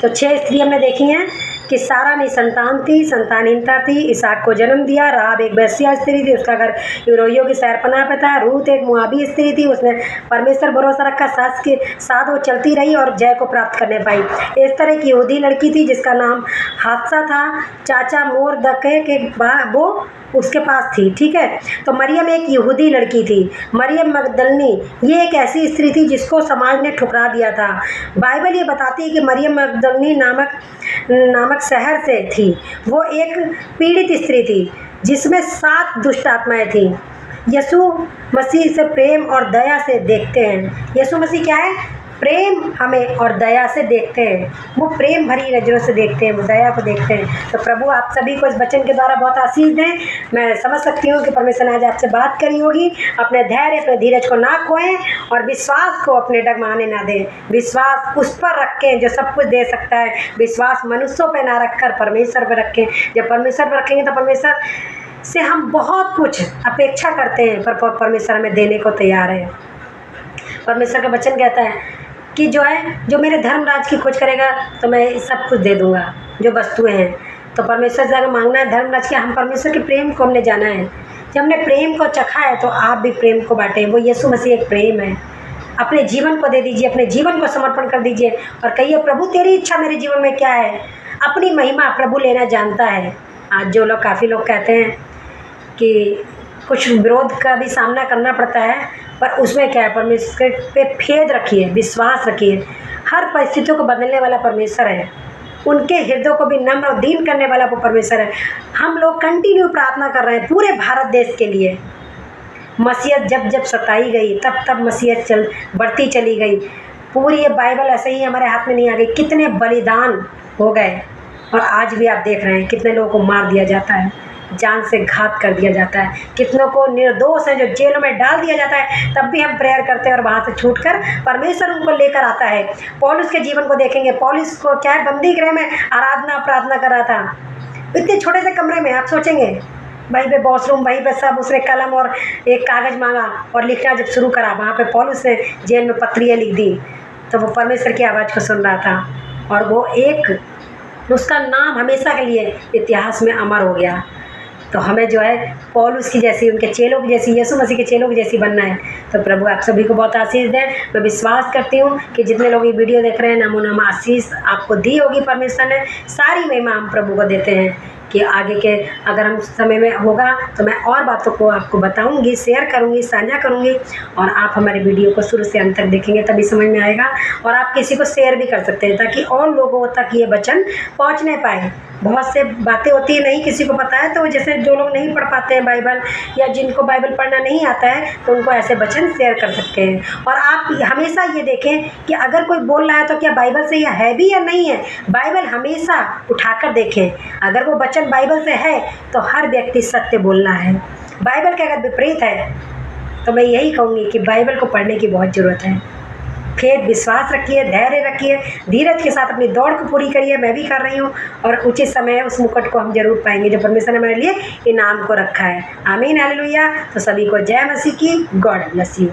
तो 6 स्त्री हमने देखी हैं कि सारा निसंतान थी, संतानहीनता थी, इसहाक को जन्म दिया। राहाब एक वेश्या स्त्री थी, उसका घर यूरोइयों की शहरपनाह पे था। रूत एक मोआबी स्त्री थी, उसने परमेश्वर भरोसा रखा, सास के साथ वो चलती रही और जय को प्राप्त करने पाई। इस तरह की यहूदी लड़की थी जिसका नाम हादसा था, चाचा मोरदकै के वो उसके पास थी। ठीक है, तो मरियम एक यहूदी लड़की थी। मरियम मगदलनी ये एक ऐसी स्त्री थी जिसको समाज ने ठुकरा दिया था। बाइबल ये बताती है कि मरियम मगदलनी नामक शहर से थी। वो एक पीड़ित स्त्री थी जिसमें 7 दुष्ट आत्माएं थी। यीशु मसीह से प्रेम और दया से देखते हैं। यीशु मसीह क्या है? प्रेम हमें और दया से देखते हैं। वो प्रेम भरी नज़रों से देखते हैं, वो दया को देखते हैं। तो प्रभु आप सभी को इस वचन के द्वारा बहुत आशीष दें। मैं समझ सकती हूँ कि परमेश्वर ने आज आपसे बात करी होगी। अपने धैर्य, अपने धीरज को ना खोएं और विश्वास को अपने डगमाने ना दें। विश्वास उस पर रखें जो सब कुछ दे सकता है। विश्वास मनुष्यों पर ना रखकर परमेश्वर पर रखें। जब परमेश्वर पर रखेंगे तो परमेश्वर से हम बहुत कुछ अपेक्षा करते हैं, पर परमेश्वर हमें देने को तैयार है। परमेश्वर का वचन कहता है कि जो मेरे धर्मराज की खोज करेगा तो मैं सब कुछ दे दूंगा, जो वस्तुएं हैं। तो परमेश्वर से अगर मांगना है धर्मराज क्या, हम परमेश्वर के प्रेम को हमने जाना है। जब हमने प्रेम को चखा है तो आप भी प्रेम को बांटें। वो यीशु मसीह एक प्रेम है। अपने जीवन को दे दीजिए, अपने जीवन को समर्पण कर दीजिए और कहिए प्रभु तेरी इच्छा मेरे जीवन में क्या है। अपनी महिमा प्रभु लेना जानता है। आज जो लोग, काफ़ी लोग कहते हैं कि कुछ विरोध का भी सामना करना पड़ता है, पर उसमें क्या है, परमेश्वर पे फेद रखिए, विश्वास रखिए। हर परिस्थितियों को बदलने वाला परमेश्वर है। उनके हृदय को भी नम्र और दीन करने वाला वो परमेश्वर है। हम लोग कंटिन्यू प्रार्थना कर रहे हैं पूरे भारत देश के लिए। मसीहत जब सताई गई तब मसीहत बढ़ती चली गई। पूरी ये बाइबल ऐसे ही हमारे हाथ में नहीं आ गई। कितने बलिदान हो गए और आज भी आप देख रहे हैं कितने लोगों को मार दिया जाता है, जान से घात कर दिया जाता है। कितनों को निर्दोष है जो जेलों में डाल दिया जाता है, तब भी हम प्रेयर करते हैं और वहाँ से छूटकर परमेश्वर उनको लेकर आता है। पौलुस के जीवन को देखेंगे। पौलुस को क्या है, बंदी गृह में प्रार्थना कर रहा था, इतने छोटे से कमरे में। आप सोचेंगे वहीं पे वॉशरूम, वहीं पे सब, उसने कलम और एक कागज़ मांगा और लिखना जब शुरू करा, वहाँ पे पौलुस ने जेल में पत्रियाँ लिख दी। तो वो परमेश्वर की आवाज़ को सुन रहा था और वो उसका नाम हमेशा के लिए इतिहास में अमर हो गया। तो हमें पौलुस की जैसी, उनके चेलों की जैसी, यीशु मसीह के चेलों की जैसी बनना है। तो प्रभु आप सभी को बहुत आशीष दें। मैं विश्वास करती हूँ कि जितने लोग ये वीडियो देख रहे हैं, नमो नमः आशीष आपको दी होगी परमेश्वर ने। सारी महिमा हम प्रभु को देते हैं कि आगे के अगर हम समय में होगा तो मैं और बातों को आपको बताऊंगी, शेयर करूंगी, साझा करूंगी और आप हमारे वीडियो को शुरू से अंत तक देखेंगे तभी समझ में आएगा। और आप किसी को शेयर भी कर सकते हैं ताकि और लोगों तक ये वचन पहुंचने पाए। बहुत से बातें होती है नहीं किसी को पता है, तो जैसे जो लोग नहीं पढ़ पाते हैं बाइबल या जिनको बाइबल पढ़ना नहीं आता है, तो उनको ऐसे वचन शेयर कर सकते हैं। और आप हमेशा ये देखें कि अगर कोई बोल रहा है तो क्या बाइबल से यह है भी या नहीं है। बाइबल हमेशा उठाकर देखें। अगर वो वचन बाइबल से है तो हर व्यक्ति सत्य बोलना है। बाइबल के अगर विपरीत है तो मैं यही कहूँगी कि बाइबल को पढ़ने की बहुत ज़रूरत है। फिर विश्वास रखिए, धैर्य रखिए, धीरज के साथ अपनी दौड़ को पूरी करिए। मैं भी कर रही हूँ और उचित समय उस मुकुट को हम जरूर पाएंगे जो परमेश्वर ने हमारे लिए इनाम को रखा है। आमीन, हालेलुया। तो सभी को जय मसीह की। God bless you.